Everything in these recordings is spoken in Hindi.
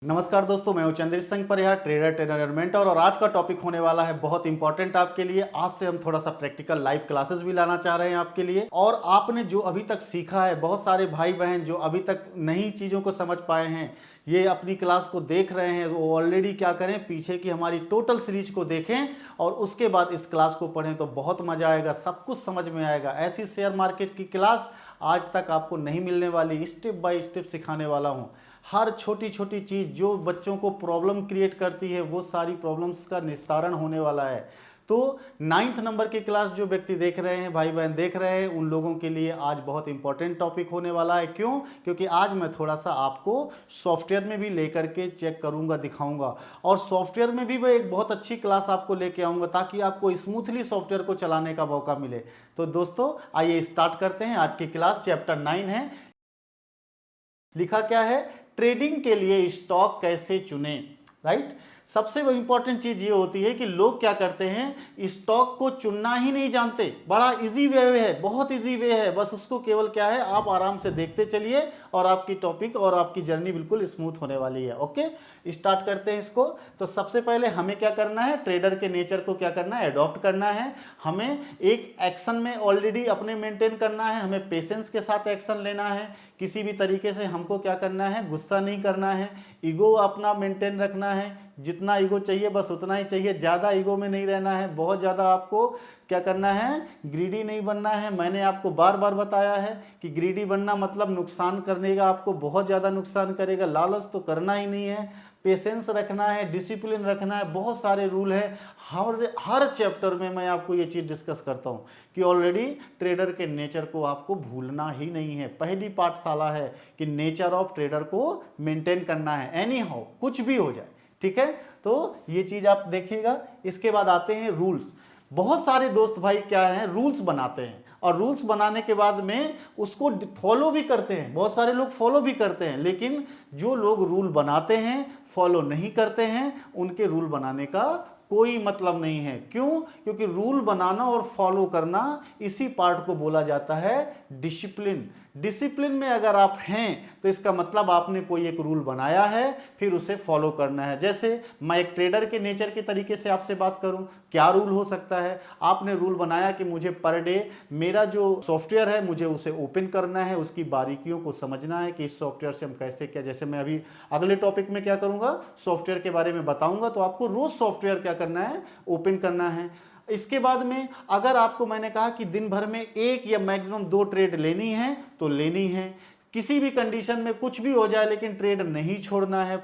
नमस्कार दोस्तों, मैं हूं चंद्रिश सिंह परिहार, ट्रेडर मेंटर। और आज का टॉपिक होने वाला है बहुत इंपॉर्टेंट आपके लिए। आज से हम थोड़ा सा प्रैक्टिकल लाइव क्लासेस भी लाना चाह रहे हैं आपके लिए। और आपने जो अभी तक सीखा है, बहुत सारे भाई बहन जो अभी तक नई चीज़ों को समझ पाए हैं, ये अपनी क्लास को देख रहे हैं, वो ऑलरेडी क्या करें, पीछे की हमारी टोटल सीरीज को देखें और उसके बाद इस क्लास को पढ़ें तो बहुत मज़ा आएगा, सब कुछ समझ में आएगा। ऐसी शेयर मार्केट की क्लास आज तक आपको नहीं मिलने वाली, स्टेप बाय स्टेप सिखाने वाला हूँ। हर छोटी छोटी चीज़ जो बच्चों को प्रॉब्लम क्रिएट करती है, वो सारी प्रॉब्लम्स का निस्तारण होने वाला है। तो 9th नंबर की क्लास जो व्यक्ति देख रहे हैं, भाई बहन देख रहे हैं, उन लोगों के लिए आज बहुत इंपॉर्टेंट टॉपिक होने वाला है। क्यों? क्योंकि आज मैं थोड़ा सा आपको सॉफ्टवेयर में भी लेकर के चेक करूंगा, दिखाऊंगा। और सॉफ्टवेयर में भी मैं एक बहुत अच्छी क्लास आपको लेके आऊंगा ताकि आपको स्मूथली सॉफ्टवेयर को चलाने का मौका मिले। तो दोस्तों आइए स्टार्ट करते हैं। आज की क्लास चैप्टर 9 है। लिखा क्या है? ट्रेडिंग के लिए स्टॉक कैसे चुने। राइट। सबसे इंपॉर्टेंट चीज ये होती है कि लोग क्या करते हैं, स्टॉक को चुनना ही नहीं जानते। बड़ा इजी वे है, बहुत इजी वे है। बस उसको केवल क्या है, आप आराम से देखते चलिए और आपकी टॉपिक और आपकी जर्नी बिल्कुल स्मूथ होने वाली है। ओके, स्टार्ट करते हैं इसको। तो सबसे पहले हमें क्या करना है, ट्रेडर के नेचर को क्या करना है, अडॉप्ट करना है। हमें एक एक्शन में ऑलरेडी अपने मेंटेन करना है, हमें पेशेंस के साथ एक्शन लेना है। किसी भी तरीके से हमको क्या करना है, गुस्सा नहीं करना है, ईगो अपना मेंटेन रखना है। जितना ईगो चाहिए बस उतना ही चाहिए, ज़्यादा ईगो में नहीं रहना है। बहुत ज़्यादा आपको क्या करना है, ग्रीडी नहीं बनना है। मैंने आपको बार बार बताया है कि ग्रीडी बनना मतलब नुकसान करने का, आपको बहुत ज़्यादा नुकसान करेगा। लालच तो करना ही नहीं है। पेशेंस रखना है, डिसिप्लिन रखना है। बहुत सारे रूल हैं। हर चैप्टर में मैं आपको ये चीज़ डिस्कस करता हूँ कि ऑलरेडी ट्रेडर के नेचर को आपको भूलना ही नहीं है। पहली पाठशाला है कि नेचर ऑफ ट्रेडर को मेंटेन करना है, एनी हाउ, कुछ भी हो जाए। ठीक है, तो ये चीज़ आप देखिएगा। इसके बाद आते हैं रूल्स। बहुत सारे दोस्त भाई क्या है, रूल्स बनाते हैं और रूल्स बनाने के बाद में उसको फॉलो भी करते हैं। बहुत सारे लोग फॉलो भी करते हैं, लेकिन जो लोग रूल बनाते हैं फॉलो नहीं करते हैं, उनके रूल बनाने का कोई मतलब नहीं है। क्यों? क्योंकि रूल बनाना और फॉलो करना, इसी पार्ट को बोला जाता है डिसिप्लिन। डिसिप्लिन में अगर आप हैं तो इसका मतलब आपने कोई एक रूल बनाया है, फिर उसे फॉलो करना है। जैसे मैं एक ट्रेडर के नेचर के तरीके से आपसे बात करूं, क्या रूल हो सकता है? आपने रूल बनाया कि मुझे पर डे मेरा जो सॉफ्टवेयर है मुझे उसे ओपन करना है, उसकी बारीकियों को समझना है कि इस सॉफ्टवेयर से हम कैसे क्या। जैसे मैं अभी अगले टॉपिक में क्या करूंगा, सॉफ्टवेयर के बारे में बताऊंगा, तो आपको रोज सॉफ्टवेयर क्या करना है, ओपन करना है। इसके बाद में अगर आपको मैंने कहा कि दिन भर में एक या मैक्सिमम 2 ट्रेड लेनी है तो लेनी है। किसी भी कंडीशन में कुछ भी हो जाए लेकिन ट्रेड नहीं छोड़ना है।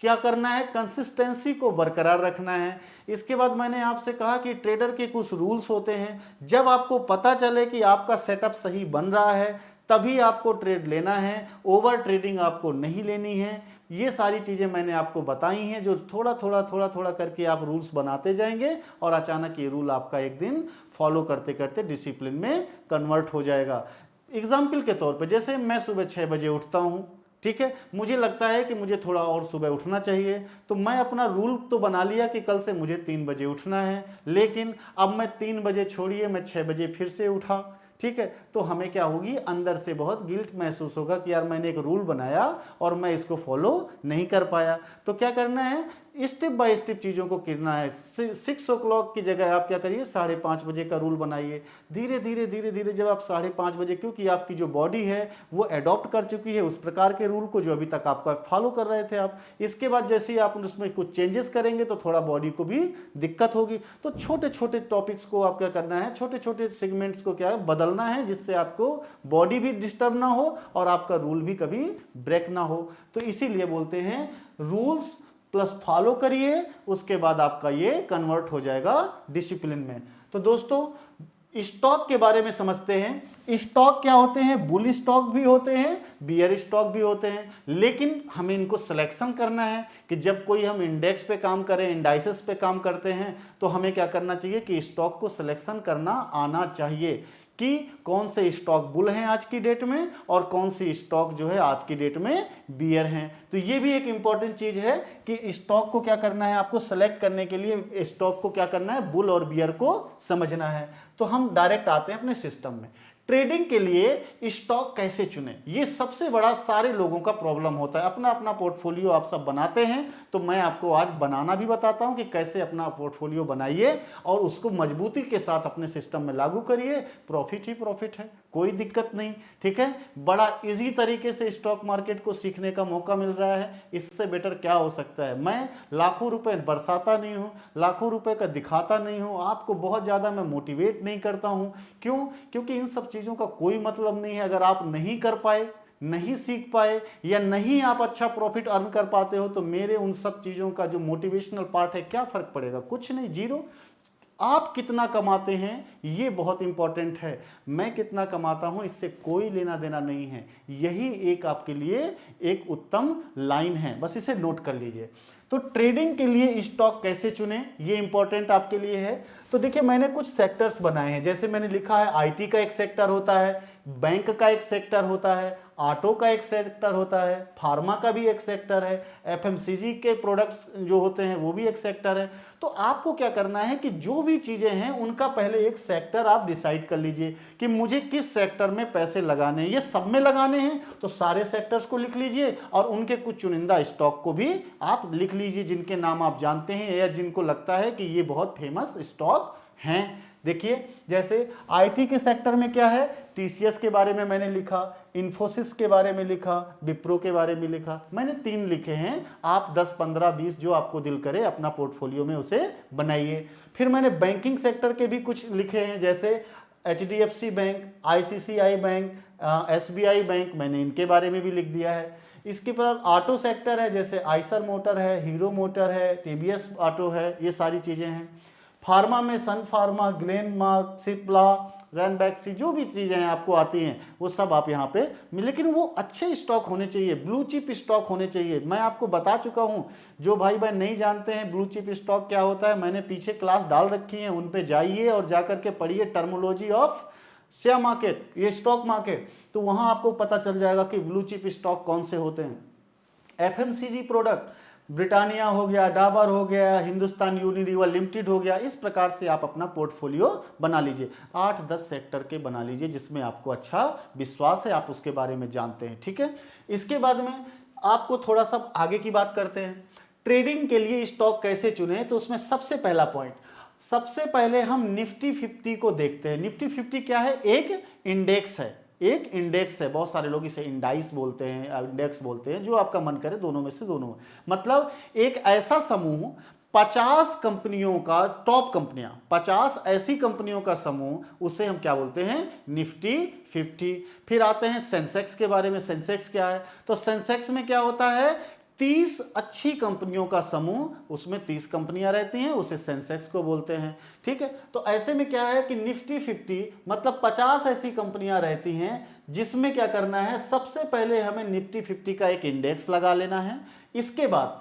क्या करना है, कंसिस्टेंसी को बरकरार रखना है। इसके बाद मैंने आपसे कहा कि ट्रेडर के कुछ रूल्स होते हैं। जब आपको पता चले कि आपका सेटअप सही बन रहा है तभी आपको ट्रेड लेना है, ओवर ट्रेडिंग आपको नहीं लेनी है। ये सारी चीज़ें मैंने आपको बताई हैं, जो थोड़ा थोड़ा करके आप रूल्स बनाते जाएंगे और अचानक ये रूल आपका एक दिन फॉलो करते करते डिसिप्लिन में कन्वर्ट हो जाएगा। एग्जाम्पल के तौर पे, जैसे मैं सुबह 6 बजे उठता हूँ, ठीक है, मुझे लगता है कि मुझे थोड़ा और सुबह उठना चाहिए, तो मैं अपना रूल तो बना लिया कि कल से मुझे 3 बजे उठना है। लेकिन अब मैं 3 बजे छोड़िए, मैं 6 बजे फिर से उठा। ठीक है, तो हमें क्या होगी, अंदर से बहुत गिल्ट महसूस होगा कि यार मैंने एक रूल बनाया और मैं इसको फॉलो नहीं कर पाया। तो क्या करना है, स्टेप बाय स्टेप चीज़ों को करना है। 6 o'clock की जगह आप क्या करिए, 5:30 बजे का रूल बनाइए। धीरे धीरे जब आप 5:30 बजे, क्योंकि आपकी जो बॉडी है वो अडॉप्ट कर चुकी है उस प्रकार के रूल को जो अभी तक आपका फॉलो कर रहे थे आप। इसके बाद जैसे ही आप उसमें कुछ चेंजेस करेंगे तो थोड़ा बॉडी को भी दिक्कत होगी। तो छोटे छोटे टॉपिक्स को आप क्या करना है, छोटे छोटे सेगमेंट्स को क्या है, बदलना है, जिससे आपको बॉडी भी डिस्टर्ब ना हो और आपका रूल भी कभी ब्रेक ना हो। तो इसीलिए बोलते हैं रूल्स प्लस फॉलो करिए, उसके बाद आपका ये कन्वर्ट हो जाएगा डिसिप्लिन में। तो दोस्तों स्टॉक के बारे में समझते हैं। स्टॉक क्या होते हैं, बुल स्टॉक भी होते हैं, बियर स्टॉक भी होते हैं। लेकिन हमें इनको सिलेक्शन करना है कि जब कोई हम इंडेक्स पे काम करें, इंडाइसेस पे काम करते हैं, तो हमें क्या करना चाहिए कि स्टॉक को सिलेक्शन करना आना चाहिए कि कौन से स्टॉक बुल हैं आज की डेट में और कौन सी स्टॉक जो है आज की डेट में बियर हैं। तो ये भी एक इंपॉर्टेंट चीज है कि स्टॉक को क्या करना है, आपको सेलेक्ट करने के लिए स्टॉक को क्या करना है, बुल और बियर को समझना है। तो हम डायरेक्ट आते हैं अपने सिस्टम में। ट्रेडिंग के लिए स्टॉक कैसे चुने, ये सबसे बड़ा सारे लोगों का प्रॉब्लम होता है। अपना अपना पोर्टफोलियो आप सब बनाते हैं, तो मैं आपको आज बनाना भी बताता हूं कि कैसे अपना पोर्टफोलियो बनाइए और उसको मजबूती के साथ अपने सिस्टम में लागू करिए। प्रॉफिट ही प्रॉफिट है, कोई दिक्कत नहीं। ठीक है, बड़ा इजी तरीके से स्टॉक मार्केट को सीखने का मौका मिल रहा है, इससे बेटर क्या हो सकता है। मैं लाखों रुपए बरसाता नहीं हूं, लाखों रुपए का दिखाता नहीं हूं, आपको बहुत ज्यादा मैं मोटिवेट नहीं करता हूं। क्यों? क्योंकि इन सब चीजों का कोई मतलब नहीं है। अगर आप नहीं कर पाए, नहीं सीख पाए या नहीं आप अच्छा प्रॉफिट अर्न कर पाते हो, तो मेरे उन सब चीजों का जो मोटिवेशनल पार्ट है क्या फर्क पड़ेगा? कुछ नहीं, जीरो। आप कितना कमाते हैं ये बहुत इंपॉर्टेंट है, मैं कितना कमाता हूं इससे कोई लेना देना नहीं है। यही एक आपके लिए एक उत्तम लाइन है, बस इसे नोट कर लीजिए। तो ट्रेडिंग के लिए स्टॉक कैसे चुने ये इंपॉर्टेंट आपके लिए है। तो देखिए, मैंने कुछ सेक्टर्स बनाए हैं, जैसे मैंने लिखा है आईटी का एक सेक्टर होता है, बैंक का एक सेक्टर होता है, ऑटो का एक सेक्टर होता है, फार्मा का भी एक सेक्टर है, एफएमसीजी के प्रोडक्ट्स जो होते हैं वो भी एक सेक्टर है। तो आपको क्या करना है कि जो भी चीजें हैं उनका पहले एक सेक्टर आप डिसाइड कर लीजिए कि मुझे किस सेक्टर में पैसे लगाने हैं। ये सब में लगाने हैं तो सारे सेक्टर्स को लिख लीजिए और उनके कुछ चुनिंदा स्टॉक को भी आप लिख लीजिए जिनके नाम आप जानते हैं या जिनको लगता है कि ये बहुत फेमस स्टॉक हैं। देखिए, जैसे आईटी के सेक्टर में क्या है, टीसीएस के बारे में मैंने लिखा, इन्फोसिस के बारे में लिखा, विप्रो के बारे में लिखा। मैंने 3 लिखे हैं, आप 10, 15, 20 जो आपको दिल करे अपना पोर्टफोलियो में उसे बनाइए। फिर मैंने बैंकिंग सेक्टर के भी कुछ लिखे हैं, जैसे HDFC bank, ICICI bank, SBI bank, मैंने इनके बारे में भी लिख दिया है। इसके बाद ऑटो सेक्टर है, जैसे आइसर मोटर है, हीरो मोटर है, टीवीएस ऑटो है, ये सारी चीज़ें हैं। फार्मा में सन फार्मा, ग्लेनमार्क, सिप्ला, रैनबैक्सी, जो भी चीज़ें आपको आती हैं वो सब आप यहाँ पे, लेकिन वो अच्छे स्टॉक होने चाहिए, ब्लू चिप स्टॉक होने चाहिए। मैं आपको बता चुका हूँ, जो भाई बहन नहीं जानते हैं ब्लू चिप स्टॉक क्या होता है, मैंने पीछे क्लास डाल रखी है, उन पे जाइए और जा करके पढ़िए टर्मोलॉजी ऑफ शेयर मार्केट, ये स्टॉक मार्केट, तो वहाँ आपको पता चल जाएगा कि ब्लू चिप स्टॉक कौन से होते हैं। एफएमसीजी प्रोडक्ट, ब्रिटानिया हो गया, डाबर हो गया, हिंदुस्तान यूनिलीवर लिमिटेड हो गया, इस प्रकार से आप अपना पोर्टफोलियो बना लीजिए। 8-10 सेक्टर के बना लीजिए जिसमें आपको अच्छा विश्वास है, आप उसके बारे में जानते हैं। ठीक है, इसके बाद में आपको थोड़ा सा आगे की बात करते हैं। ट्रेडिंग के लिए स्टॉक कैसे चुने, तो उसमें सबसे पहला पॉइंट, सबसे पहले हम निफ्टी 50 को देखते हैं। निफ्टी 50 क्या है? एक इंडेक्स है, एक इंडेक्स है। बहुत सारे लोग इसे इंडाइस बोलते हैं, इंडेक्स बोलते हैं, जो आपका मन करे, दोनों में से दोनों। मतलब एक ऐसा समूह, 50 कंपनियों का, टॉप कंपनियां, 50 ऐसी कंपनियों का समूह, उसे हम क्या बोलते हैं? निफ्टी 50। फिर आते हैं सेंसेक्स के बारे में। सेंसेक्स क्या है? तो सेंसेक्स में क्या होता है? 30 अच्छी कंपनियों का समूह, उसमें 30 कंपनियां रहती हैं, उसे सेंसेक्स को बोलते हैं। ठीक है, तो ऐसे में क्या है कि निफ्टी 50 मतलब 50 ऐसी कंपनियां रहती हैं जिसमें क्या करना है, सबसे पहले हमें निफ्टी 50 का एक इंडेक्स लगा लेना है। इसके बाद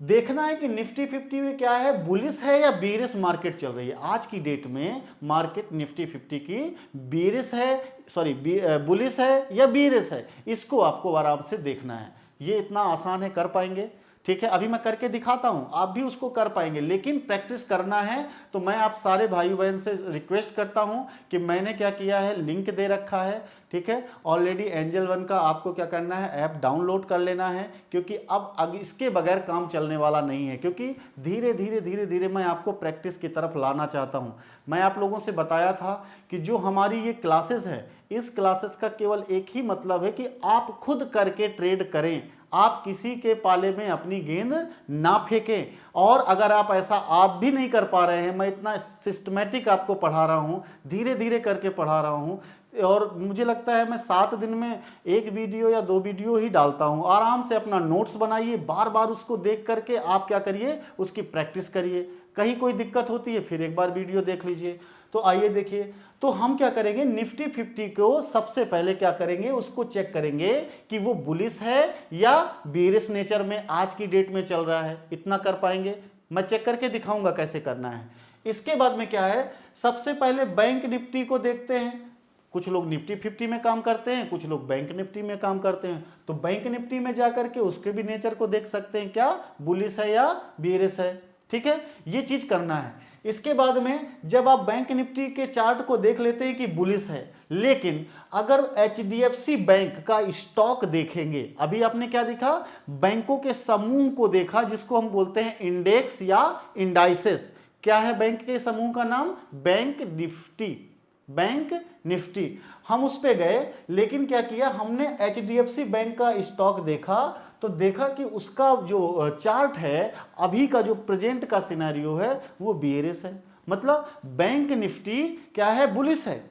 देखना है कि निफ्टी 50 में क्या है, बुलिश है या बीरिश मार्केट चल रही है। आज की डेट में मार्केट निफ्टी 50 की बीरिश है, सॉरी बुलिश है या बीरिश है, इसको आपको आराम से देखना है। ये इतना आसान है, कर पाएंगे? ठीक है, अभी मैं करके दिखाता हूं, आप भी उसको कर पाएंगे, लेकिन प्रैक्टिस करना है। तो मैं आप सारे भाई बहन से रिक्वेस्ट करता हूं कि मैंने क्या किया है, लिंक दे रखा है। ठीक है, ऑलरेडी एंजल वन का आपको क्या करना है, ऐप डाउनलोड कर लेना है, क्योंकि अब इसके बगैर काम चलने वाला नहीं है। क्योंकि धीरे धीरे धीरे धीरे मैं आपको प्रैक्टिस की तरफ लाना चाहता हूं। मैं आप लोगों से बताया था कि जो हमारी ये क्लासेस है, इस क्लासेस का केवल एक ही मतलब है कि आप खुद करके ट्रेड करें, आप किसी के पाले में अपनी गेंद ना फेंकें। और अगर आप ऐसा आप भी नहीं कर पा रहे हैं, मैं इतना सिस्टमेटिक आपको पढ़ा रहा हूं, धीरे धीरे करके पढ़ा रहा हूं, और मुझे लगता है मैं 7 दिन में 1 वीडियो या 2 वीडियो ही डालता हूं। आराम से अपना नोट्स बनाइए, बार बार उसको देख करके आप क्या करिए, उसकी प्रैक्टिस करिए। कहीं कोई दिक्कत होती है फिर एक बार वीडियो देख लीजिए। तो आइए देखिए, तो हम क्या करेंगे, निफ्टी 50 को सबसे पहले क्या करेंगे, उसको चेक करेंगे कि वो बुलिश है या बेरिश नेचर में आज की डेट में चल रहा है। इतना कर पाएंगे? मैं चेक करके दिखाऊंगा कैसे करना है। इसके बाद में क्या है, सबसे पहले बैंक निफ्टी को देखते हैं। कुछ लोग निफ्टी 50 में काम करते हैं, कुछ लोग बैंक निफ्टी में काम करते हैं। तो बैंक निफ्टी में जाकर के उसके भी नेचर को देख सकते हैं, क्या बुलिश है या बेरिश है। ठीक है, ये चीज करना है। इसके बाद में जब आप बैंक निफ्टी के चार्ट को देख लेते हैं कि बुलिश है, लेकिन अगर HDFC बैंक का स्टॉक देखेंगे, अभी आपने क्या देखा, बैंकों के समूह को देखा जिसको हम बोलते हैं इंडेक्स या इंडाइसेस। क्या है बैंक के समूह का नाम? Bank Nifty. बैंक निफ्टी, हम उस पे गए, लेकिन क्या किया हमने, HDFC बैंक का स्टॉक देखा तो देखा कि उसका जो चार्ट है, अभी का जो प्रेजेंट का सिनेरियो है वो बेयरिश है। मतलब बैंक निफ्टी क्या है, बुलिश है,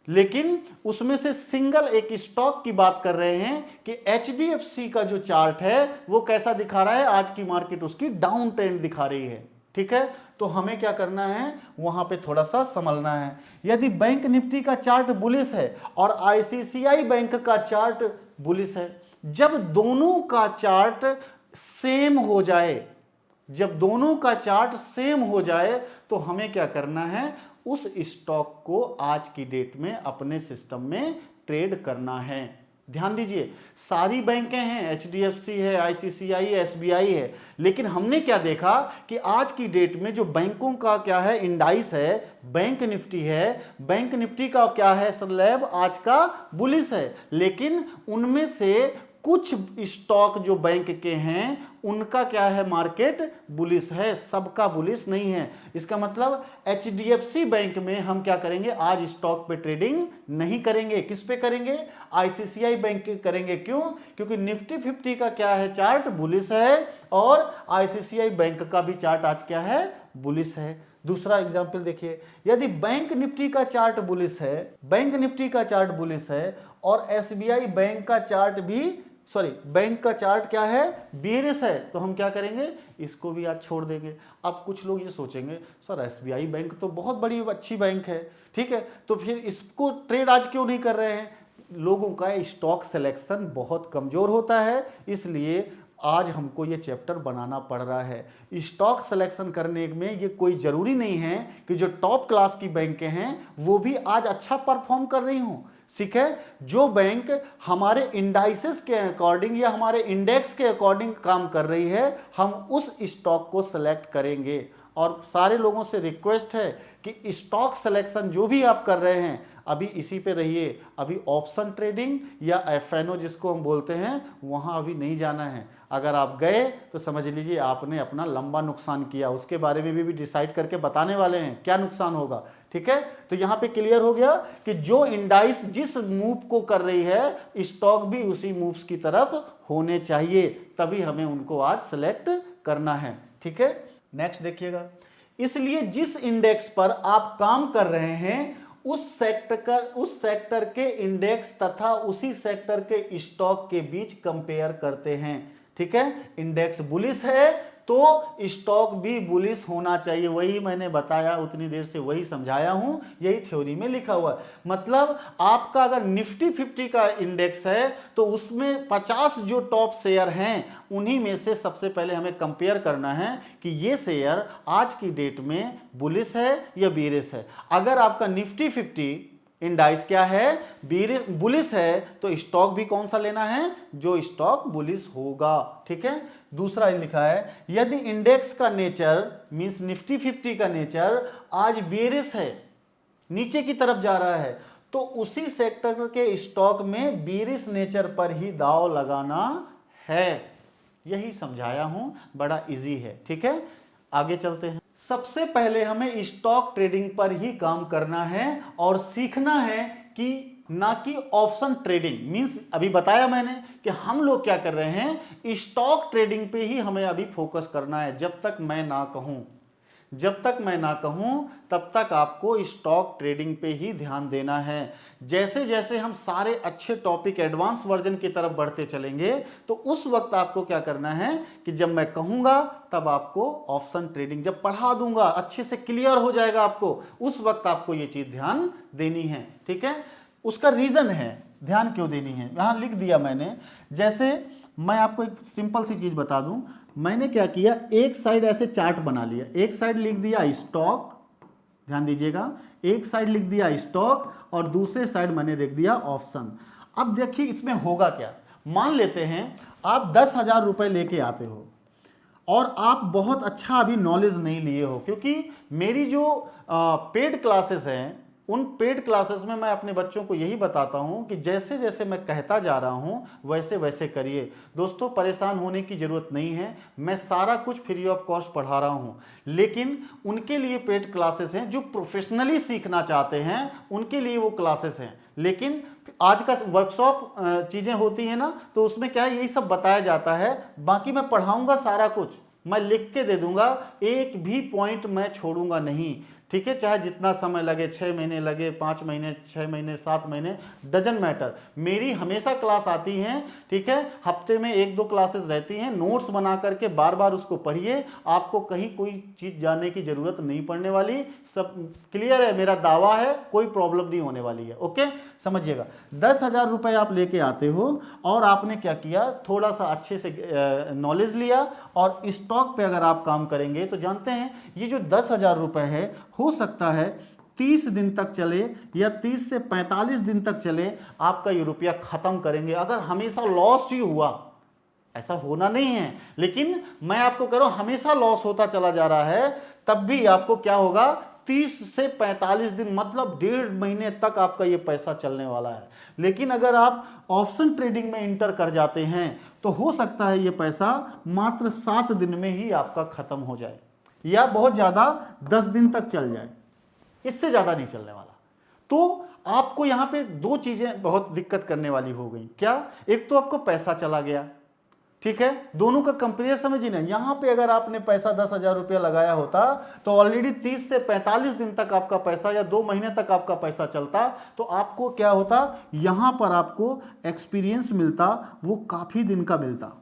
लेकिन उसमें से सिंगल एक स्टॉक की बात कर रहे हैं कि HDFC का जो चार्ट है वो कैसा दिखा रहा है, आज की मार्केट उसकी डाउन ट्रेंड दिखा रही है। ठीक है, तो हमें क्या करना है, वहां पे थोड़ा सा संभलना है। यदि बैंक निफ्टी का चार्ट बुलिश है और ICICI बैंक का चार्ट बुलिश है, जब दोनों का चार्ट सेम हो जाए, जब दोनों का चार्ट सेम हो जाए तो हमें क्या करना है, उस स्टॉक को आज की डेट में अपने सिस्टम में ट्रेड करना है। ध्यान दीजिए, सारी बैंकें हैं, HDFC है, ICICI है, SBI है, लेकिन हमने क्या देखा कि आज की डेट में जो बैंकों का क्या है, इंडाइस है, बैंक निफ्टी है, बैंक निफ्टी का क्या है, स्लैब आज का बुलिश है, लेकिन उनमें से कुछ स्टॉक जो बैंक के हैं उनका क्या है, मार्केट बुलिश है, सबका बुलिश नहीं है। इसका मतलब HDFC बैंक में हम क्या करेंगे, आज स्टॉक पे ट्रेडिंग नहीं करेंगे। किस पे करेंगे, ICICI बैंक के करेंगे। क्यों? क्योंकि निफ्टी 50 का क्या है, चार्ट बुलिश है और ICICI बैंक का भी चार्ट आज क्या है, बुलिश है। दूसरा एग्जाम्पल देखिए, यदि बैंक निफ्टी का चार्ट बुलिश है, बैंक निफ्टी का चार्ट बुलिश है और SBI बैंक का चार्ट भी, बैंक का चार्ट क्या है, बेयरिश है, तो हम क्या करेंगे, इसको भी आज छोड़ देंगे। अब कुछ लोग ये सोचेंगे, सर SBI बैंक तो बहुत बड़ी अच्छी बैंक है, ठीक है, तो फिर इसको ट्रेड आज क्यों नहीं कर रहे हैं? लोगों का स्टॉक सिलेक्शन बहुत कमजोर होता है, इसलिए आज हमको ये चैप्टर बनाना पड़ रहा है। स्टॉक सिलेक्शन करने में ये कोई ज़रूरी नहीं है कि जो टॉप क्लास की बैंकें हैं वो भी आज अच्छा परफॉर्म कर रही हों। ठीक है, जो बैंक हमारे इंडाइसेस के अकॉर्डिंग या हमारे इंडेक्स के अकॉर्डिंग काम कर रही है, हम उस स्टॉक को सेलेक्ट करेंगे। और सारे लोगों से रिक्वेस्ट है कि स्टॉक सिलेक्शन जो भी आप कर रहे हैं अभी इसी पे रहिए। अभी ऑप्शन ट्रेडिंग या FNO जिसको हम बोलते हैं वहां अभी नहीं जाना है। अगर आप गए तो समझ लीजिए आपने अपना लंबा नुकसान किया। उसके बारे में भी डिसाइड करके बताने वाले हैं क्या नुकसान होगा। ठीक है, तो यहां पे क्लियर हो गया कि जो इंडाइस जिस मूव को कर रही है स्टॉक भी उसी मूव्स की तरफ होने चाहिए, तभी हमें उनको आज सेलेक्ट करना है। ठीक है, नेक्स्ट देखिएगा, इसलिए जिस इंडेक्स पर आप काम कर रहे हैं उस सेक्टर के इंडेक्स तथा उसी सेक्टर के स्टॉक के बीच कंपेयर करते हैं। ठीक है, इंडेक्स बुलिश है तो स्टॉक भी बुलिश होना चाहिए। वही मैंने बताया उतनी देर से, वही समझाया हूं, यही थ्योरी में लिखा हुआ है। मतलब आपका अगर निफ्टी 50 का इंडेक्स है तो उसमें 50 जो टॉप शेयर हैं उन्हीं में से सबसे पहले हमें कंपेयर करना है कि ये शेयर आज की डेट में बुलिश है या बेयरिश है। अगर आपका निफ्टी 50 इंडाइस क्या है, बुलिश है, तो स्टॉक भी कौन सा लेना है, जो स्टॉक बुलिश होगा। ठीक है, दूसरा लिखा है, यदि इंडेक्स का नेचर मींस निफ्टी 50 का नेचर आज बेयरिश है, नीचे की तरफ जा रहा है, तो उसी सेक्टर के स्टॉक में बेयरिश नेचर पर ही दांव लगाना है। यही समझाया हूं, बड़ा इजी है। ठीक है, आगे चलते हैं। सबसे पहले हमें स्टॉक ट्रेडिंग पर ही काम करना है और सीखना है कि ना कि ऑप्शन ट्रेडिंग। मींस अभी बताया मैंने कि हम लोग क्या कर रहे हैं, स्टॉक ट्रेडिंग पे ही हमें अभी फोकस करना है। जब तक मैं ना कहूं तब तक आपको स्टॉक ट्रेडिंग पे ही ध्यान देना है। जैसे जैसे हम सारे अच्छे टॉपिक एडवांस वर्जन की तरफ बढ़ते चलेंगे तो उस वक्त आपको क्या करना है कि जब मैं कहूंगा तब आपको ऑप्शन ट्रेडिंग जब पढ़ा दूंगा अच्छे से क्लियर हो जाएगा आपको, उस वक्त आपको ये चीज ध्यान देनी है। ठीक है, उसका रीजन है ध्यान क्यों देनी है, यहां लिख दिया मैंने। जैसे मैं आपको एक सिंपल सी चीज बता दूं, मैंने क्या किया, एक साइड ऐसे चार्ट बना लिया, एक साइड लिख दिया स्टॉक, ध्यान दीजिएगा, एक साइड लिख दिया स्टॉक और दूसरे साइड मैंने लिख दिया ऑप्शन। अब देखिए इसमें होगा क्या, मान लेते हैं आप 10,000 रुपए लेके आते हो और आप बहुत अच्छा अभी नॉलेज नहीं लिए हो, क्योंकि मेरी जो पेड क्लासेस हैं उन पेड क्लासेस में मैं अपने बच्चों को यही बताता हूं कि जैसे जैसे मैं कहता जा रहा हूं वैसे वैसे करिए। दोस्तों परेशान होने की ज़रूरत नहीं है, मैं सारा कुछ फ्री ऑफ कॉस्ट पढ़ा रहा हूं, लेकिन उनके लिए पेड क्लासेस हैं जो प्रोफेशनली सीखना चाहते हैं, उनके लिए वो क्लासेस हैं। लेकिन आज का वर्कशॉप चीज़ें होती हैं ना, तो उसमें क्या है, यही सब बताया जाता है, बाकी मैं पढ़ाऊंगा सारा कुछ, मैं लिख के दे दूंगा, एक भी पॉइंट मैं छोड़ूंगा नहीं। ठीक है, चाहे जितना समय लगे, 6 महीने लगे, 5 महीने, 6 महीने, 7 महीने, डजन मैटर, मेरी हमेशा क्लास आती हैं। ठीक है, हफ्ते में 1-2 क्लासेस रहती हैं, नोट्स बना करके बार बार उसको पढ़िए, आपको कहीं कोई चीज़ जानने की ज़रूरत नहीं पड़ने वाली, सब क्लियर है, मेरा दावा है, कोई प्रॉब्लम नहीं होने वाली है। ओके, समझिएगा। 10,000 रुपये आप लेके आते हो और आपने क्या किया, थोड़ा सा अच्छे से नॉलेज लिया, और स्टॉक पे अगर आप काम करेंगे तो जानते हैं ये जो 10,000 रुपये है, हो सकता है 30 दिन तक चले या 30 से 45 दिन तक चले, आपका ये रुपया खत्म करेंगे। अगर हमेशा लॉस ही हुआ, ऐसा होना नहीं है, लेकिन मैं आपको कह रहा हूं हमेशा लॉस होता चला जा रहा है, तब भी आपको क्या होगा, 30 से 45 दिन मतलब 1.5 महीने तक आपका ये पैसा चलने वाला है। लेकिन अगर आप ऑप्शन ट्रेडिंग में इंटर कर जाते हैं तो हो सकता है ये पैसा मात्र 7 दिन में ही आपका खत्म हो जाए, या बहुत ज्यादा 10 दिन तक चल जाए, इससे ज्यादा नहीं चलने वाला। तो आपको यहां पे 2 चीजें बहुत दिक्कत करने वाली हो गई। क्या? एक तो आपको पैसा चला गया, ठीक है, दोनों का कंपेयर समझिए ना। यहां पे अगर आपने पैसा 10,000 रुपया लगाया होता तो ऑलरेडी 30 से 45 दिन तक आपका पैसा, या 2 महीने तक आपका पैसा चलता, तो आपको क्या होता, यहां पर आपको एक्सपीरियंस मिलता, वो काफी दिन का मिलता,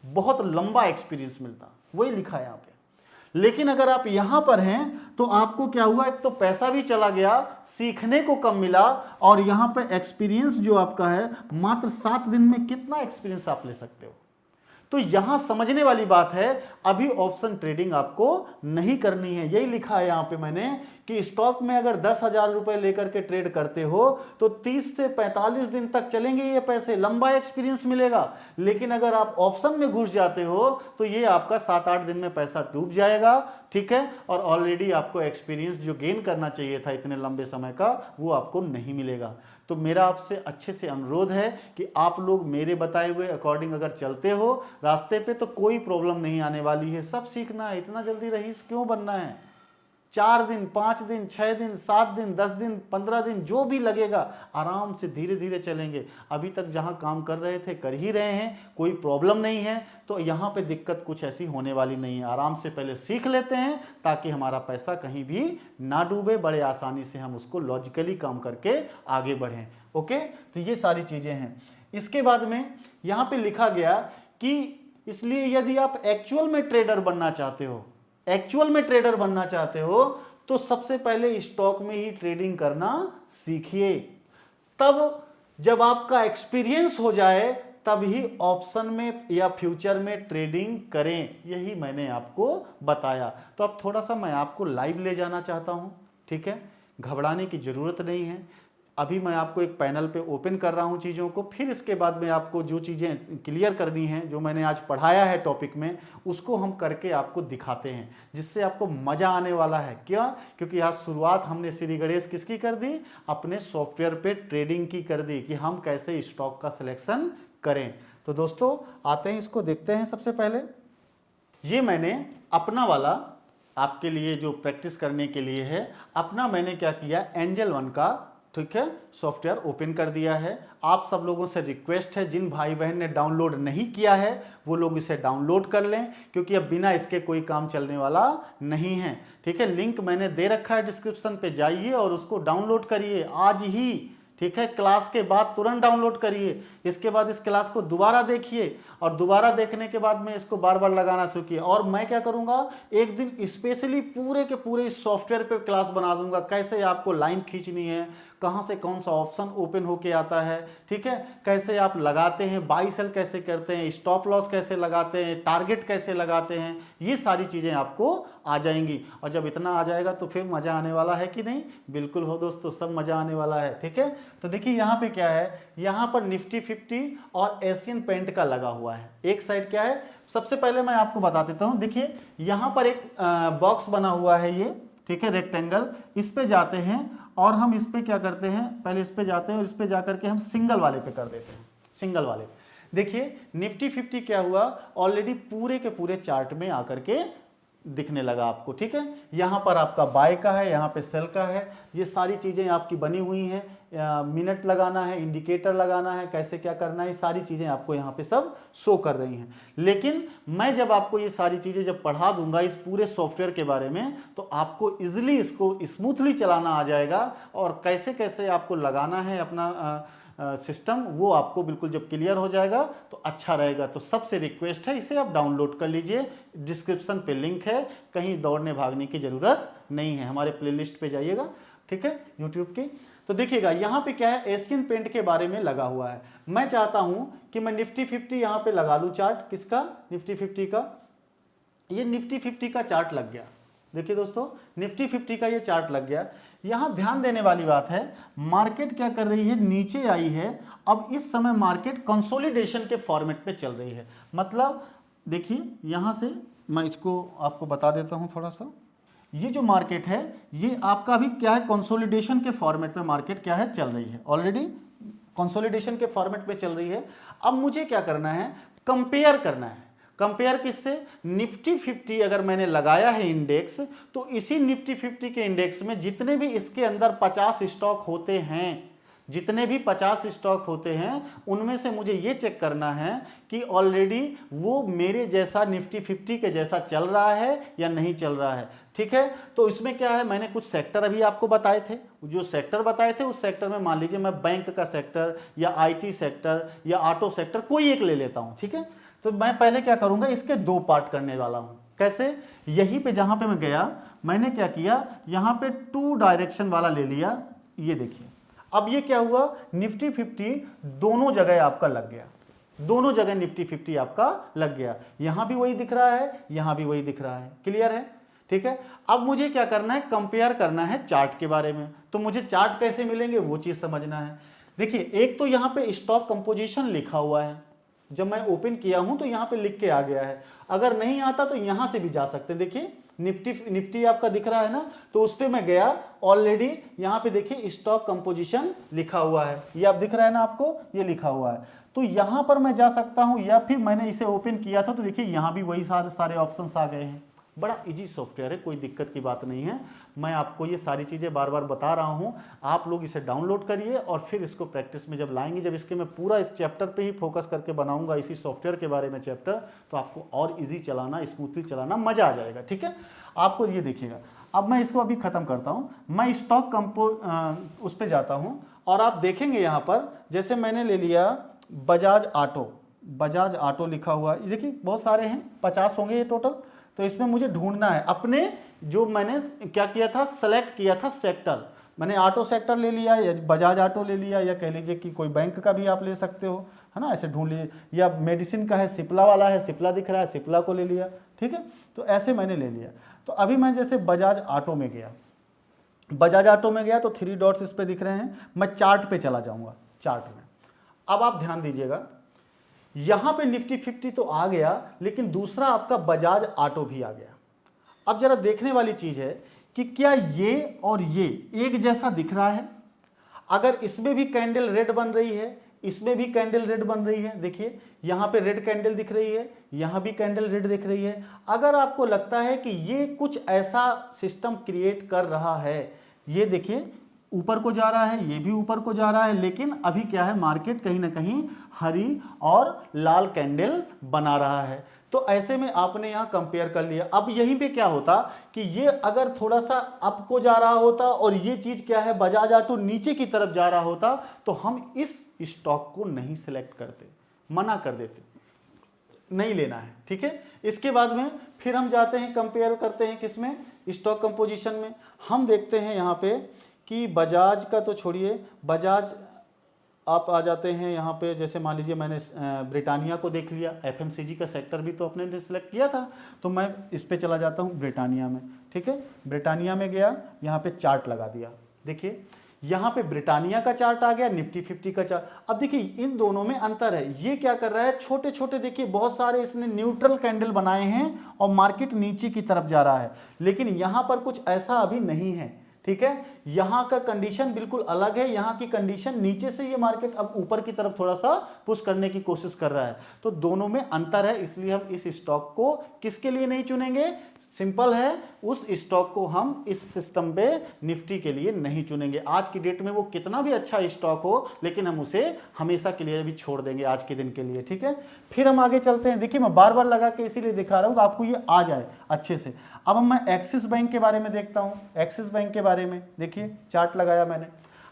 बहुत लंबा एक्सपीरियंस मिलता, वही लिखा है यहां पे। लेकिन अगर आप यहां पर हैं तो आपको क्या हुआ, एक तो पैसा भी चला गया, सीखने को कम मिला, और यहां पे एक्सपीरियंस जो आपका है, मात्र 7 दिन में कितना एक्सपीरियंस आप ले सकते हो। तो यहां समझने वाली बात है, अभी ऑप्शन ट्रेडिंग आपको नहीं करनी है। यही लिखा है यहां पे मैंने कि स्टॉक में अगर 10,000 रुपए लेकर के ट्रेड करते हो तो 30 से 45 दिन तक चलेंगे ये पैसे, लंबा एक्सपीरियंस मिलेगा। लेकिन अगर आप ऑप्शन में घुस जाते हो तो ये आपका 7-8 दिन में पैसा डूब जाएगा। ठीक है, और ऑलरेडी आपको एक्सपीरियंस जो गेन करना चाहिए था इतने लंबे समय का, वो आपको नहीं मिलेगा। तो मेरा आपसे अच्छे से अनुरोध है कि आप लोग मेरे बताए हुए अकॉर्डिंग अगर चलते हो रास्ते पे तो कोई प्रॉब्लम नहीं आने वाली है। सब सीखना है, इतना जल्दी रईस क्यों बनना है। 4 दिन, 5 दिन, 6 दिन, 7 दिन, 10 दिन, 15 दिन, जो भी लगेगा, आराम से धीरे धीरे चलेंगे। अभी तक जहां काम कर रहे थे कर ही रहे हैं, कोई प्रॉब्लम नहीं है, तो यहां पे दिक्कत कुछ ऐसी होने वाली नहीं है। आराम से पहले सीख लेते हैं ताकि हमारा पैसा कहीं भी ना डूबे, बड़े आसानी से हम उसको लॉजिकली काम करके आगे बढ़ें। ओके, तो ये सारी चीजें हैं। इसके बाद में यहां पे लिखा गया कि इसलिए यदि आप एक्चुअल में ट्रेडर बनना चाहते हो, एक्चुअल में ट्रेडर बनना चाहते हो, तो सबसे पहले स्टॉक में ही ट्रेडिंग करना सीखिए। तब जब आपका एक्सपीरियंस हो जाए तब ही ऑप्शन में या फ्यूचर में ट्रेडिंग करें। यही मैंने आपको बताया। तो अब थोड़ा सा मैं आपको लाइव ले जाना चाहता हूं। ठीक है, घबराने की जरूरत नहीं है। अभी मैं आपको एक पैनल पे ओपन कर रहा हूं चीज़ों को, फिर इसके बाद में आपको जो चीज़ें क्लियर करनी हैं, जो मैंने आज पढ़ाया है टॉपिक में, उसको हम करके आपको दिखाते हैं, जिससे आपको मज़ा आने वाला है। क्या? क्योंकि आज शुरुआत हमने श्री गणेश किसकी कर दी, अपने सॉफ्टवेयर पे ट्रेडिंग की कर दी, कि हम कैसे स्टॉक का सिलेक्शन करें। तो दोस्तों आते हैं, इसको देखते हैं। सबसे पहले ये मैंने अपना वाला आपके लिए जो प्रैक्टिस करने के लिए है, अपना मैंने क्या किया, एंजल वन का, ठीक है, सॉफ्टवेयर ओपन कर दिया है। आप सब लोगों से रिक्वेस्ट है, जिन भाई बहन ने डाउनलोड नहीं किया है वो लोग इसे डाउनलोड कर लें, क्योंकि अब बिना इसके कोई काम चलने वाला नहीं है। ठीक है, लिंक मैंने दे रखा है डिस्क्रिप्शन पे, जाइए और उसको डाउनलोड करिए आज ही। ठीक है, क्लास के बाद तुरंत डाउनलोड करिए। इसके बाद इस क्लास को दोबारा देखिए, और दोबारा देखने के बाद में इसको बार बार लगाना शुरू किया। और मैं क्या करूंगा, एक दिन स्पेशली पूरे के पूरे इस सॉफ्टवेयर पे क्लास बना दूंगा, कैसे आपको लाइन खींचनी है, कहां से कौन सा ऑप्शन ओपन होके आता है, ठीक है, कैसे आप लगाते हैं, बाई सेल कैसे करते हैं, स्टॉप लॉस कैसे लगाते हैं, टारगेट कैसे लगाते हैं, ये सारी चीज़ें आपको आ जाएंगी। और जब इतना आ जाएगा तो फिर मज़ा आने वाला है कि नहीं? बिल्कुल हो दोस्तों, सब मज़ा आने वाला है। ठीक है, तो देखिए यहाँ पे क्या है, यहाँ पर निफ्टी 50 और एशियन पेंट का लगा हुआ है। एक साइड क्या है, सबसे पहले मैं आपको बता देता हूँ। देखिए यहाँ पर एक बॉक्स बना हुआ है ये, ठीक है, रेक्टेंगल। इस पे जाते हैं और हम इस पे क्या करते हैं, पहले इस पे जाते हैं और इस पे जाकर के हम सिंगल वाले पे कर देते हैं, सिंगल वाले। देखिए निफ्टी 50 क्या हुआ, ऑलरेडी पूरे के पूरे चार्ट में आकर के दिखने लगा आपको, ठीक है। यहाँ पर आपका बाय का है, यहाँ पे सेल का है, ये सारी चीज़ें आपकी बनी हुई हैं। मिनट लगाना है, इंडिकेटर लगाना है, कैसे क्या करना है, ये सारी चीज़ें आपको यहाँ पे सब शो कर रही हैं। लेकिन मैं जब आपको ये सारी चीज़ें जब पढ़ा दूंगा इस पूरे सॉफ्टवेयर के बारे में, तो आपको इजीली इसको स्मूथली चलाना आ जाएगा और कैसे कैसे आपको लगाना है अपना सिस्टम, वो आपको बिल्कुल जब क्लियर हो जाएगा तो अच्छा रहेगा। तो सबसे रिक्वेस्ट है, इसे आप डाउनलोड कर लीजिए, डिस्क्रिप्शन पे लिंक है, कहीं दौड़ने भागने की ज़रूरत नहीं है। हमारे प्लेलिस्ट पे जाइएगा, ठीक है, यूट्यूब की। तो देखिएगा यहाँ पे क्या है, एशियन पेंट के बारे में लगा हुआ है। मैं चाहता हूँ कि मैं निफ्टी 50 यहाँ पे लगा लूँ चार्ट, किसका, निफ्टी 50 का। ये निफ्टी 50 का चार्ट लग गया। देखिए दोस्तों, निफ्टी 50 का ये चार्ट लग गया। यहाँ ध्यान देने वाली बात है, मार्केट क्या कर रही है, नीचे आई है। अब इस समय मार्केट कंसोलिडेशन के फॉर्मेट पे चल रही है। मतलब देखिए यहाँ से मैं इसको आपको बता देता हूँ थोड़ा सा। ये जो मार्केट है ये आपका अभी क्या है, कंसोलिडेशन के फॉर्मेट में मार्केट क्या है, चल रही है, ऑलरेडी कंसोलिडेशन के फॉर्मेट पे चल रही है। अब मुझे क्या करना है, कंपेयर करना है। कंपेयर किससे, निफ्टी 50 अगर मैंने लगाया है इंडेक्स, तो इसी निफ्टी 50 के इंडेक्स में जितने भी इसके अंदर 50 स्टॉक होते हैं, जितने भी 50 स्टॉक होते हैं, उनमें से मुझे ये चेक करना है कि ऑलरेडी वो मेरे जैसा निफ्टी 50 के जैसा चल रहा है या नहीं चल रहा है, ठीक है। तो इसमें क्या है, मैंने कुछ सेक्टर अभी आपको बताए थे, जो सेक्टर बताए थे उस सेक्टर में मान लीजिए मैं बैंक का सेक्टर या IT सेक्टर या ऑटो सेक्टर कोई एक ले लेता हूँ, ठीक है। तो मैं पहले क्या करूंगा, इसके दो पार्ट करने वाला हूं। कैसे, यहीं पे जहां पे मैं गया, मैंने क्या किया, यहां पे 2 डायरेक्शन वाला ले लिया। ये देखिए, अब ये क्या हुआ, निफ्टी 50 दोनों जगह आपका लग गया, दोनों जगह निफ्टी 50 आपका लग गया। यहां भी वही दिख रहा है, यहां भी वही दिख रहा है, क्लियर है, ठीक है। अब मुझे क्या करना है, कंपेयर करना है चार्ट के बारे में। तो मुझे चार्ट कैसे मिलेंगे वो चीज समझना है। देखिए, एक तो यहां पे स्टॉक कंपोजिशन लिखा हुआ है, जब मैं ओपन किया हूं तो यहां पे लिख के आ गया है। अगर नहीं आता तो यहां से भी जा सकते हैं। देखिए निफ्टी आपका दिख रहा है ना, तो उस पे मैं गया, ऑलरेडी यहां पे देखिए स्टॉक कंपोजिशन लिखा हुआ है, ये आप दिख रहा है ना आपको, ये लिखा हुआ है। तो यहां पर मैं जा सकता हूं, या फिर मैंने इसे ओपन किया था तो देखिए यहां भी वही सारे ऑप्शंस आ गए हैं। बड़ा इजी सॉफ्टवेयर है, कोई दिक्कत की बात नहीं है। मैं आपको ये सारी चीज़ें बार बार बता रहा हूँ, आप लोग इसे डाउनलोड करिए और फिर इसको प्रैक्टिस में जब लाएंगे, जब इसके मैं पूरा इस चैप्टर पे ही फोकस करके बनाऊंगा, इसी सॉफ्टवेयर के बारे में चैप्टर, तो आपको और इजी चलाना, स्मूथली चलाना मज़ा आ जाएगा, ठीक है। आपको ये देखिएगा, अब मैं इसको अभी ख़त्म करता हूँ, मैं स्टॉक उस पर जाता हूँ और आप देखेंगे यहाँ पर, जैसे मैंने ले लिया बजाज ऑटो लिखा हुआ है। देखिए बहुत सारे हैं, 50 होंगे ये टोटल। तो इसमें मुझे ढूंढना है अपने, जो मैंने क्या किया था, सेलेक्ट किया था सेक्टर, मैंने ऑटो सेक्टर ले लिया या बजाज ऑटो ले लिया, या कह लीजिए कि कोई बैंक का भी आप ले सकते हो, है ना, ऐसे ढूंढ लीजिए। या मेडिसिन का है, सिप्ला वाला है, सिप्ला दिख रहा है, सिप्ला को ले लिया, ठीक है। तो ऐसे मैंने ले लिया। तो अभी मैं जैसे बजाज ऑटो में गया, तो 3 डॉट्स इस पर दिख रहे हैं, मैं चार्ट पे चला जाऊँगा, चार्ट में। अब आप ध्यान दीजिएगा, यहां पे निफ्टी 50 तो आ गया, लेकिन दूसरा आपका बजाज ऑटो भी आ गया। अब जरा देखने वाली चीज है कि क्या ये और ये एक जैसा दिख रहा है। अगर इसमें भी कैंडल रेड बन रही है, इसमें भी कैंडल रेड बन रही है, देखिए यहां पे रेड कैंडल दिख रही है, यहां भी कैंडल रेड दिख रही है। अगर आपको लगता है कि ये कुछ ऐसा सिस्टम क्रिएट कर रहा है, ये देखिए ऊपर को जा रहा है, ये भी ऊपर को जा रहा है, लेकिन अभी क्या है, मार्केट कहीं ना कहीं हरी और लाल कैंडल बना रहा है। तो ऐसे में आपने यहां कंपेयर कर लिया। अब यहीं पे क्या होता कि ये अगर थोड़ा सा अप को जा रहा होता और ये चीज क्या है, बजाज ऑटो नीचे की तरफ जा रहा होता, तो हम इस स्टॉक को नहीं सिलेक्ट करते, मना कर देते, नहीं लेना है, ठीक है। इसके बाद में फिर हम जाते हैं, कंपेयर करते हैं किसमें, स्टॉक कंपोजिशन में। हम देखते हैं यहाँ पे कि बजाज का तो छोड़िए, बजाज आप आ जाते हैं यहाँ पे, जैसे मान लीजिए मैंने ब्रिटानिया को देख लिया, FMCG का सेक्टर भी तो अपने ने सिलेक्ट किया था, तो मैं इस पे चला जाता हूँ ब्रिटानिया में, ठीक है। ब्रिटानिया में गया, यहाँ पे चार्ट लगा दिया। देखिए यहाँ पे ब्रिटानिया का चार्ट आ गया, निफ्टी 50 का चार्ट। अब देखिए इन दोनों में अंतर है, ये क्या कर रहा है, छोटे छोटे देखिए बहुत सारे इसने न्यूट्रल कैंडल बनाए हैं और मार्केट नीचे की तरफ जा रहा है, लेकिन यहाँ पर कुछ ऐसा अभी नहीं है। ठीक है, यहां का कंडीशन बिल्कुल अलग है, यहां की कंडीशन नीचे से ये मार्केट अब ऊपर की तरफ थोड़ा सा पुश करने की कोशिश कर रहा है। तो दोनों में अंतर है, इसलिए हम इस स्टॉक को किसके लिए नहीं चुनेंगे, सिंपल है, उस स्टॉक को हम इस सिस्टम पे निफ्टी के लिए नहीं चुनेंगे। आज की डेट में वो कितना भी अच्छा स्टॉक हो, लेकिन हम उसे हमेशा के लिए भी छोड़ देंगे आज के दिन के लिए। ठीक है, फिर हम आगे चलते हैं। देखिए मैं बार बार लगा के इसीलिए दिखा रहा हूं कि आपको ये आ जाए अच्छे से। अब मैं एक्सिस बैंक के बारे में देखता हूं, एक्सिस बैंक के बारे में देखिए चार्ट लगाया मैंने।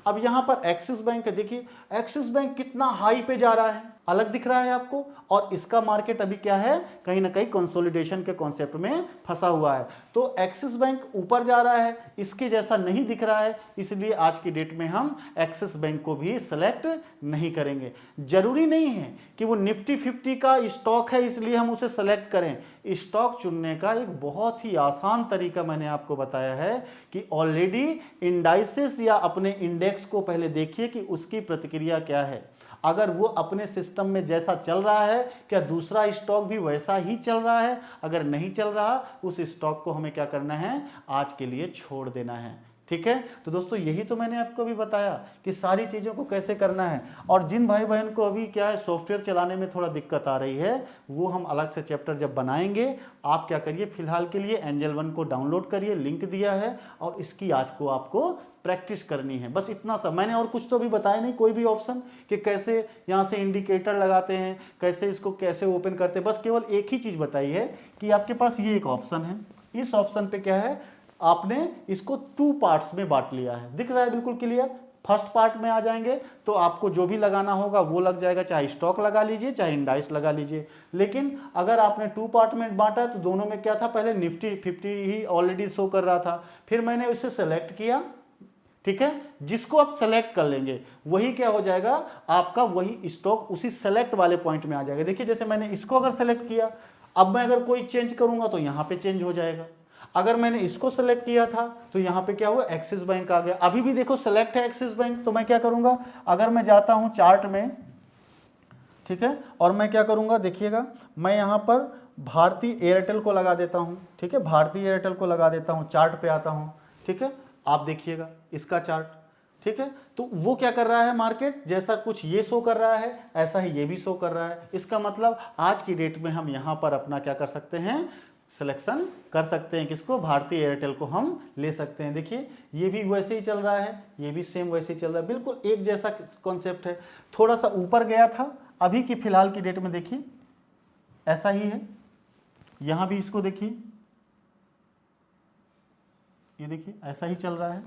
अब यहां पर एक्सिस बैंक है, देखिए एक्सिस बैंक कितना हाई पे जा रहा है, अलग दिख रहा है आपको, और इसका मार्केट अभी क्या है, कहीं ना कहीं कंसोलिडेशन के कॉन्सेप्ट में फंसा हुआ है। तो एक्सिस बैंक ऊपर जा रहा है, इसके जैसा नहीं दिख रहा है, इसलिए आज की डेट में हम एक्सिस बैंक को भी सेलेक्ट नहीं करेंगे। जरूरी नहीं है कि वो निफ्टी 50 का स्टॉक है इसलिए हम उसे सेलेक्ट करें। स्टॉक चुनने का एक बहुत ही आसान तरीका मैंने आपको बताया है कि ऑलरेडी इंडाइसेस या अपने इंडेक्स को पहले देखिए कि उसकी प्रतिक्रिया क्या है। अगर वो अपने सिस्टम में जैसा चल रहा है, क्या दूसरा स्टॉक भी वैसा ही चल रहा है, अगर नहीं चल रहा, उस स्टॉक को हमें क्या करना है, आज के लिए छोड़ देना है। ठीक है, तो दोस्तों यही तो मैंने आपको भी बताया कि सारी चीज़ों को कैसे करना है। और जिन भाई बहन को अभी क्या है सॉफ्टवेयर चलाने में थोड़ा दिक्कत आ रही है, वो हम अलग से चैप्टर जब बनाएंगे, आप क्या करिए फिलहाल के लिए एंजल वन को डाउनलोड करिए, लिंक दिया है, और इसकी आज को आपको प्रैक्टिस करनी है, बस इतना सा। मैंने और कुछ तो भी बताया नहीं, कोई भी ऑप्शन कि कैसे यहाँ से इंडिकेटर लगाते हैं, कैसे इसको कैसे ओपन करते हैं, बस केवल एक ही चीज़ बताई है कि आपके पास ये एक ऑप्शन है, इस ऑप्शन पे क्या है, आपने इसको 2 पार्ट्स में बांट लिया है, दिख रहा है बिल्कुल क्लियर। फर्स्ट पार्ट में आ जाएंगे तो आपको जो भी लगाना होगा वो लग जाएगा, चाहे स्टॉक लगा लीजिए चाहे इंडाइस लगा लीजिए। लेकिन अगर आपने 2 पार्ट में बांटा तो दोनों में क्या था, पहले निफ्टी 50 ही ऑलरेडी शो कर रहा था, फिर मैंने उसे सेलेक्ट किया। ठीक है, जिसको आप सेलेक्ट कर लेंगे वही क्या हो जाएगा, आपका वही स्टॉक उसी सेलेक्ट वाले पॉइंट में आ जाएगा। देखिए जैसे मैंने इसको अगर सेलेक्ट किया, अब मैं अगर कोई चेंज करूंगा तो यहां पे चेंज हो जाएगा। अगर मैंने इसको सेलेक्ट किया था तो यहां पे क्या हुआ, एक्सिस बैंक आ गया। अभी भी देखो सेलेक्ट है एक्सिस बैंक, तो मैं क्या करूंगा, अगर मैं जाता हूं चार्ट में, ठीक है, और मैं क्या करूंगा देखिएगा, मैं यहां पर भारतीय एयरटेल को लगा देता हूं। ठीक है, भारतीय एयरटेल को लगा देता हूं, चार्ट पे आता हूं। ठीक है, आप देखिएगा इसका चार्ट। ठीक है, तो वो क्या कर रहा है, मार्केट जैसा कुछ ये शो कर रहा है ऐसा ही ये भी शो कर रहा है। इसका मतलब आज की डेट में हम यहां पर अपना क्या कर सकते हैं, सिलेक्शन कर सकते हैं, किसको, भारतीय एयरटेल को हम ले सकते हैं। देखिए ये भी वैसे ही चल रहा है, ये भी सेम वैसे ही चल रहा है, बिल्कुल एक जैसा कॉन्सेप्ट है। थोड़ा सा ऊपर गया था, अभी की फिलहाल की डेट में देखिए ऐसा ही है। यहां भी इसको देखिए, ये देखिए ऐसा ही चल रहा है,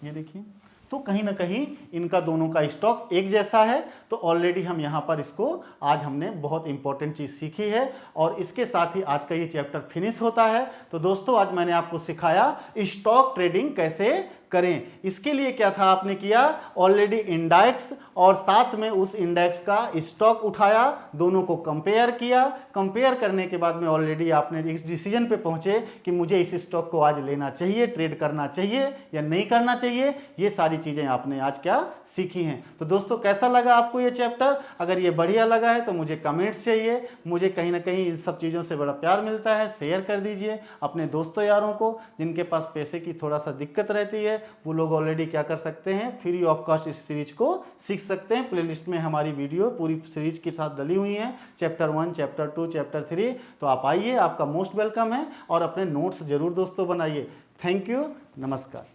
ये देखिए। तो कहीं ना कहीं इनका दोनों का स्टॉक एक जैसा है। तो ऑलरेडी हम यहाँ पर इसको, आज हमने बहुत इंपॉर्टेंट चीज़ सीखी है, और इसके साथ ही आज का ये चैप्टर फिनिश होता है। तो दोस्तों आज मैंने आपको सिखाया स्टॉक ट्रेडिंग कैसे करें। इसके लिए क्या था आपने किया, ऑलरेडी इंडेक्स और साथ में उस इंडेक्स का स्टॉक उठाया, दोनों को कंपेयर किया। कंपेयर करने के बाद में ऑलरेडी आपने इस डिसीजन पे पहुंचे कि मुझे इस स्टॉक को आज लेना चाहिए, ट्रेड करना चाहिए या नहीं करना चाहिए। ये सारी चीजें आपने आज क्या सीखी हैं। तो दोस्तों कैसा लगा आपको ये चैप्टर, अगर ये बढ़िया लगा है तो मुझे कमेंट्स चाहिए, मुझे कहीं ना कहीं इन सब चीज़ों से बड़ा प्यार मिलता है। शेयर कर दीजिए अपने दोस्तों यारों को, जिनके पास पैसे की थोड़ा सा दिक्कत रहती है, वो लोग ऑलरेडी क्या कर सकते हैं, फ्री ऑफ कॉस्ट इस सीरीज को सीख सकते हैं। प्लेलिस्ट में हमारी वीडियो पूरी सीरीज के साथ डली हुई है, चैप्टर 1, चैप्टर 2, चैप्टर 3। तो आप आइए, आपका मोस्ट वेलकम है, और अपने नोट्स जरूर दोस्तों बनाइए। थैंक यू, नमस्कार।